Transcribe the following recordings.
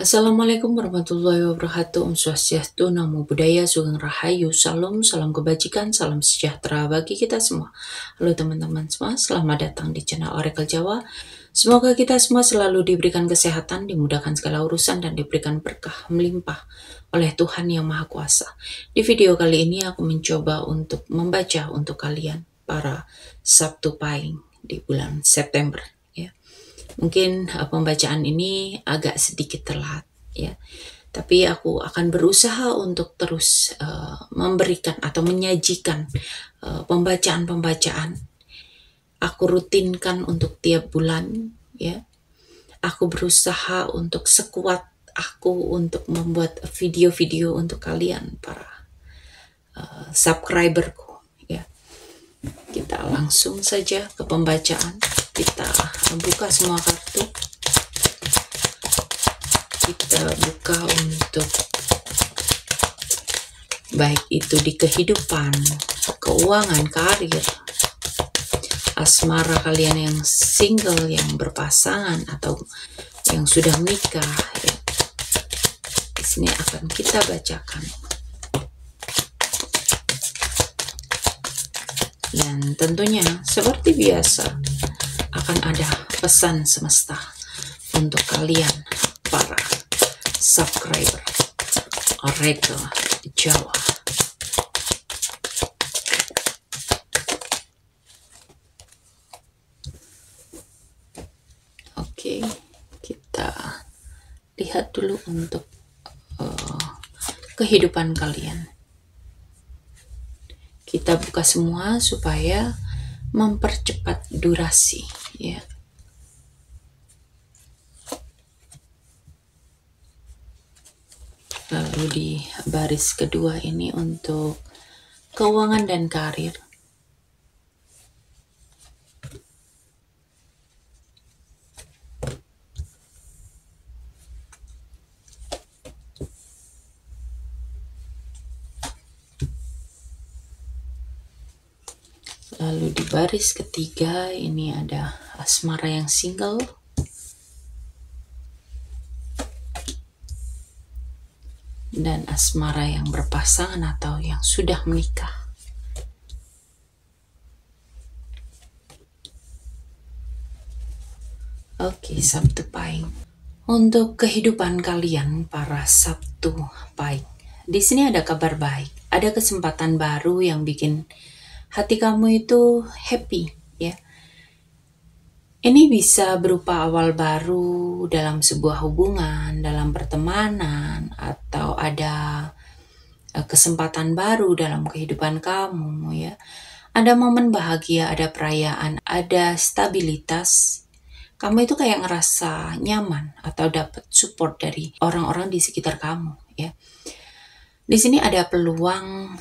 Assalamualaikum warahmatullahi wabarakatuh. Om Swastiastu, Namo Buddhaya, Sugeng Rahayu, Salam, salam kebajikan, salam sejahtera bagi kita semua. Halo teman-teman semua, selamat datang di channel Oracle Jawa. Semoga kita semua selalu diberikan kesehatan, dimudahkan segala urusan, dan diberikan berkah melimpah oleh Tuhan Yang Maha Kuasa. Di video kali ini aku mencoba untuk membaca untuk kalian para Sabtu Pahing di bulan September. Mungkin pembacaan ini agak sedikit telat ya, tapi aku akan berusaha untuk terus memberikan atau menyajikan pembacaan-pembacaan. Aku rutinkan untuk tiap bulan ya. Aku berusaha untuk sekuat aku untuk membuat video-video untuk kalian para subscriberku ya. Kita langsung saja ke pembacaan. Kita buka semua kartu. Kita buka untuk baik itu di kehidupan, keuangan, karir, asmara kalian yang single, yang berpasangan, atau yang sudah menikah ya. Di sini akan kita bacakan. Dan tentunya seperti biasa akan ada pesan semesta untuk kalian para subscriber Oracle Jawa. Oke, kita lihat dulu untuk kehidupan kalian. Kita buka semua supaya mempercepat durasi ya. Lalu di baris kedua ini untuk keuangan dan karir. Lalu di baris ketiga ini ada asmara yang single. Dan asmara yang berpasangan atau yang sudah menikah. Oke, Sabtu Pahing. Untuk kehidupan kalian para Sabtu Pahing. Di sini ada kabar baik, ada kesempatan baru yang bikin hati kamu itu happy ya. Ini bisa berupa awal baru dalam sebuah hubungan, dalam pertemanan, atau ada kesempatan baru dalam kehidupan kamu ya. Ada momen bahagia, ada perayaan, ada stabilitas. Kamu itu kayak ngerasa nyaman atau dapat support dari orang-orang di sekitar kamu ya. Di sini ada peluang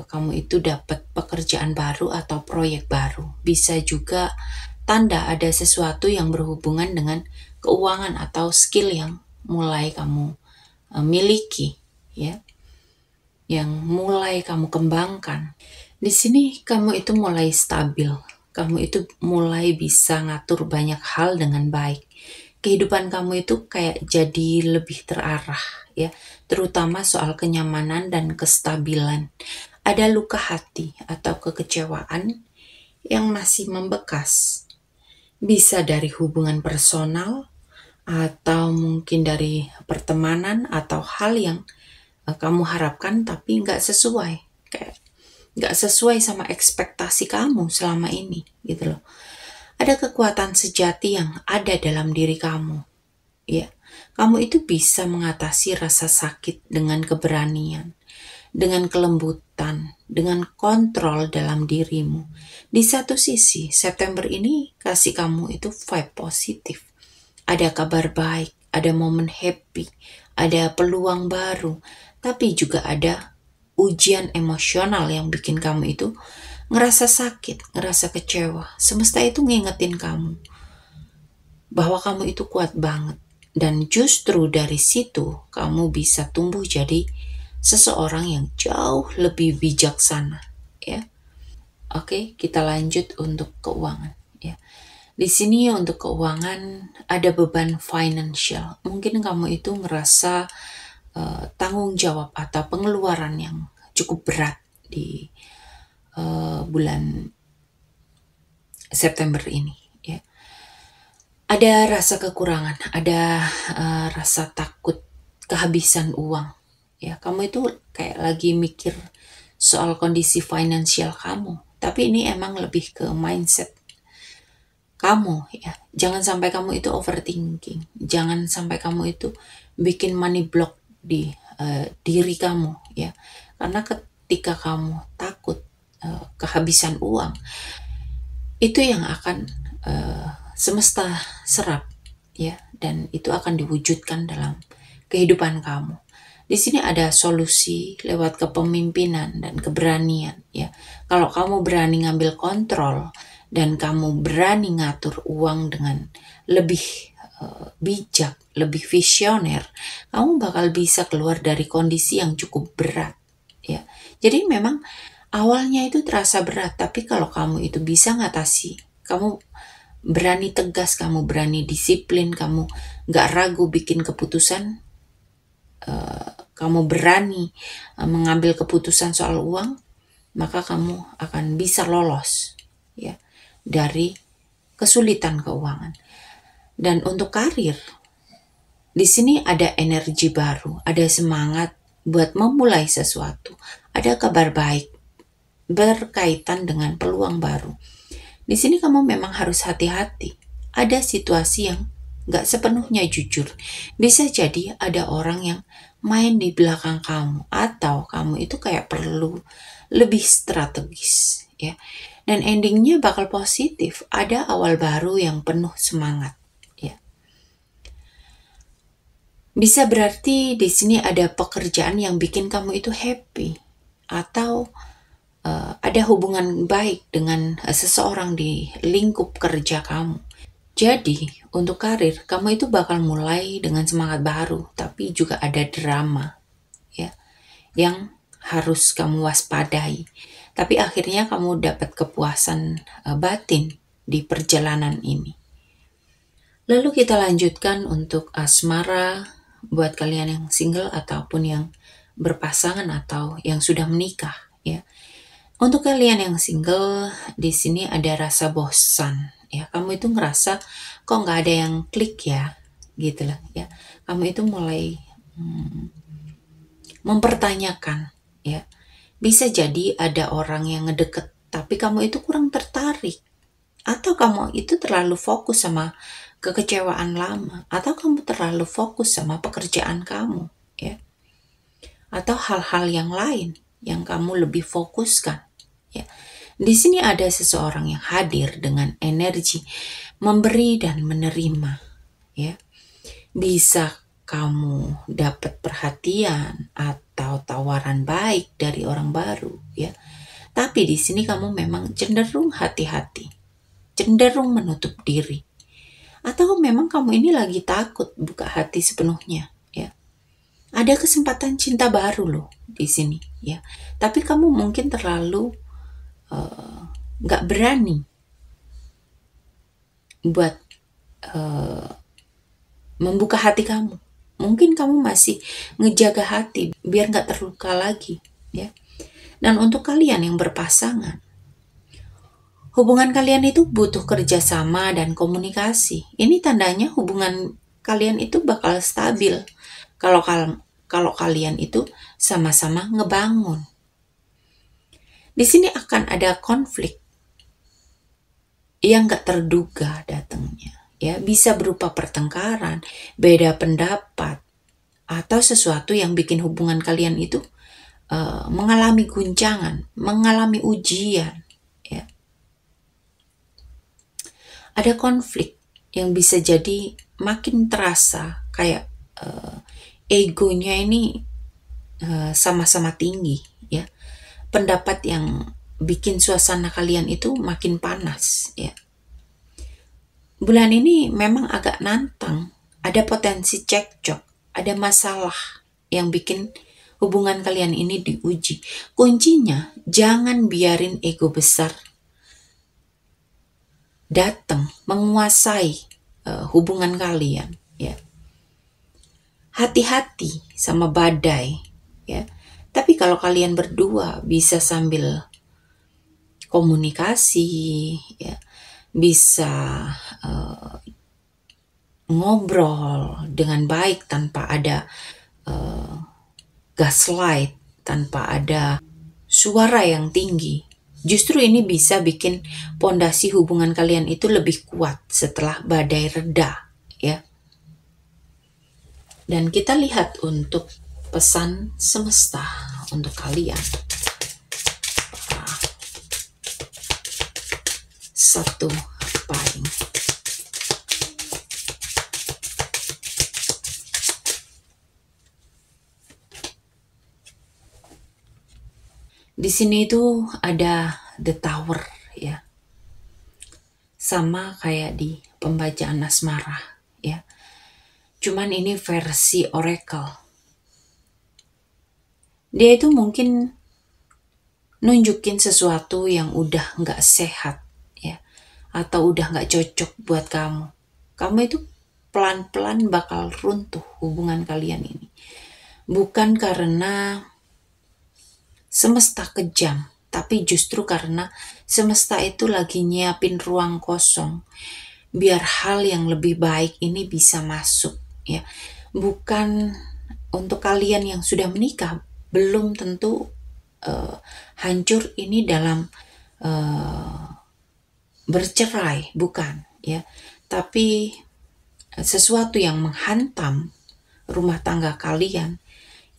kamu itu dapat pekerjaan baru atau proyek baru. Bisa juga tanda ada sesuatu yang berhubungan dengan keuangan atau skill yang mulai kamu miliki ya, yang mulai kamu kembangkan. Di sini kamu itu mulai stabil, kamu itu mulai bisa ngatur banyak hal dengan baik. Kehidupan kamu itu kayak jadi lebih terarah ya, terutama soal kenyamanan dan kestabilan. Ada luka hati atau kekecewaan yang masih membekas. Bisa dari hubungan personal, atau mungkin dari pertemanan, atau hal yang kamu harapkan tapi nggak sesuai. Kayak nggak sesuai sama ekspektasi kamu selama ini gitu loh. Ada kekuatan sejati yang ada dalam diri kamu ya. Kamu itu bisa mengatasi rasa sakit dengan keberanian, dengan kelembutan, dengan kontrol dalam dirimu. Di satu sisi, September ini kasih kamu itu vibe positif. Ada kabar baik, ada momen happy, ada peluang baru, tapi juga ada ujian emosional yang bikin kamu itu ngerasa sakit, ngerasa kecewa. Semesta itu ngingetin kamu bahwa kamu itu kuat banget. Dan justru dari situ kamu bisa tumbuh jadi seseorang yang jauh lebih bijaksana ya. Oke, kita lanjut untuk keuangan ya. Di sini untuk keuangan ada beban financial. Mungkin kamu itu ngerasa tanggung jawab atau pengeluaran yang cukup berat di bulan September ini. Ya. Ada rasa kekurangan, ada rasa takut kehabisan uang. Ya, kamu itu kayak lagi mikir soal kondisi finansial kamu. Tapi ini emang lebih ke mindset kamu ya. Jangan sampai kamu itu overthinking. Jangan sampai kamu itu bikin money block di diri kamu ya. Karena ketika kamu takut kehabisan uang, itu yang akan semesta serap ya, dan itu akan diwujudkan dalam kehidupan kamu. Di sini ada solusi lewat kepemimpinan dan keberanian ya. Kalau kamu berani ngambil kontrol dan kamu berani ngatur uang dengan lebih bijak, lebih visioner, kamu bakal bisa keluar dari kondisi yang cukup berat ya. Jadi memang awalnya itu terasa berat, tapi kalau kamu itu bisa ngatasi, kamu berani tegas, kamu berani disiplin, kamu gak ragu bikin keputusan, kamu berani mengambil keputusan soal uang, maka kamu akan bisa lolos ya dari kesulitan keuangan. Dan untuk karir, di sini ada energi baru, ada semangat buat memulai sesuatu, ada kabar baik berkaitan dengan peluang baru. Di sini kamu memang harus hati-hati. Ada situasi yang gak sepenuhnya jujur. Bisa jadi ada orang yang main di belakang kamu, atau kamu itu kayak perlu lebih strategis ya. Dan endingnya bakal positif. Ada awal baru yang penuh semangat ya. Bisa berarti di sini ada pekerjaan yang bikin kamu itu happy, atau ada hubungan baik dengan seseorang di lingkup kerja kamu. Jadi, untuk karir, kamu itu bakal mulai dengan semangat baru, tapi juga ada drama ya yang harus kamu waspadai. Tapi akhirnya kamu dapat kepuasan batin di perjalanan ini. Lalu kita lanjutkan untuk asmara buat kalian yang single ataupun yang berpasangan atau yang sudah menikah ya. Untuk kalian yang single, di sini ada rasa bosan ya. Kamu itu ngerasa kok nggak ada yang klik ya, gitu lah ya. Kamu itu mulai mempertanyakan ya. Bisa jadi ada orang yang ngedeket, tapi kamu itu kurang tertarik. Atau kamu itu terlalu fokus sama kekecewaan lama, atau kamu terlalu fokus sama pekerjaan kamu ya. Atau hal-hal yang lain yang kamu lebih fokuskan. Ya. Di sini ada seseorang yang hadir dengan energi memberi dan menerima. Ya. Bisa kamu dapat perhatian atau tawaran baik dari orang baru. Ya. Tapi di sini kamu memang cenderung hati-hati, cenderung menutup diri. Atau memang kamu ini lagi takut buka hati sepenuhnya. Ya. Ada kesempatan cinta baru loh di sini. Ya. Tapi kamu mungkin terlalu gak berani buat membuka hati kamu. Mungkin kamu masih ngejaga hati biar gak terluka lagi ya. Dan untuk kalian yang berpasangan, hubungan kalian itu butuh kerjasama dan komunikasi. Ini tandanya hubungan kalian itu bakal stabil kalau kalian itu sama-sama ngebangun. Di sini akan ada konflik yang gak terduga datangnya. Ya, bisa berupa pertengkaran, beda pendapat, atau sesuatu yang bikin hubungan kalian itu mengalami guncangan, mengalami ujian. Ya. Ada konflik yang bisa jadi makin terasa kayak egonya ini sama-sama tinggi. Ya. Pendapat yang bikin suasana kalian itu makin panas ya. Bulan ini memang agak nantang, ada potensi cekcok, ada masalah yang bikin hubungan kalian ini diuji. Kuncinya jangan biarin ego besar datang menguasai hubungan kalian, ya. Hati-hati sama badai, ya. Tapi kalau kalian berdua bisa sambil komunikasi, ya, bisa ngobrol dengan baik tanpa ada gaslight, tanpa ada suara yang tinggi. Justru ini bisa bikin pondasi hubungan kalian itu lebih kuat setelah badai reda, ya. Dan kita lihat untuk pesan semesta untuk kalian. Satu paling. Di sini itu ada The Tower, ya. Sama kayak di pembacaan asmara, ya. Cuman ini versi Oracle. Dia itu mungkin nunjukin sesuatu yang udah nggak sehat, ya, atau udah nggak cocok buat kamu. Kamu itu pelan-pelan bakal runtuh hubungan kalian ini. Bukan karena semesta kejam, tapi justru karena semesta itu lagi nyiapin ruang kosong biar hal yang lebih baik ini bisa masuk, ya. Bukan untuk kalian yang sudah menikah, belum tentu hancur ini dalam bercerai, bukan, ya. Tapi sesuatu yang menghantam rumah tangga kalian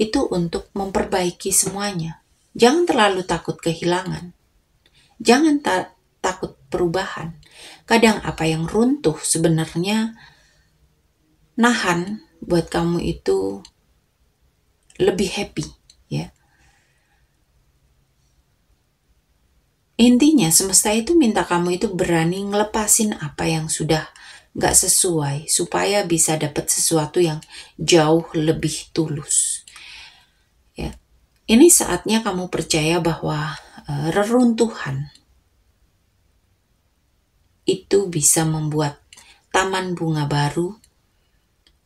itu untuk memperbaiki semuanya. Jangan terlalu takut kehilangan. Jangan takut perubahan. Kadang apa yang runtuh sebenarnya nahan buat kamu itu lebih happy, ya. Intinya semesta itu minta kamu itu berani ngelepasin apa yang sudah gak sesuai supaya bisa dapat sesuatu yang jauh lebih tulus. Ini saatnya kamu percaya bahwa reruntuhan itu bisa membuat taman bunga baru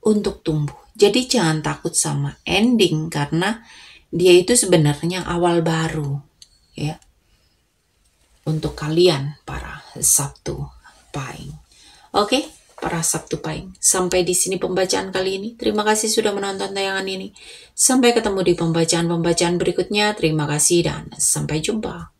untuk tumbuh. Jadi jangan takut sama ending karena dia itu sebenarnya awal baru, ya. Untuk kalian para Sabtu Pahing. Oke, para Sabtu Pahing. Sampai di sini pembacaan kali ini. Terima kasih sudah menonton tayangan ini. Sampai ketemu di pembacaan-pembacaan berikutnya. Terima kasih dan sampai jumpa.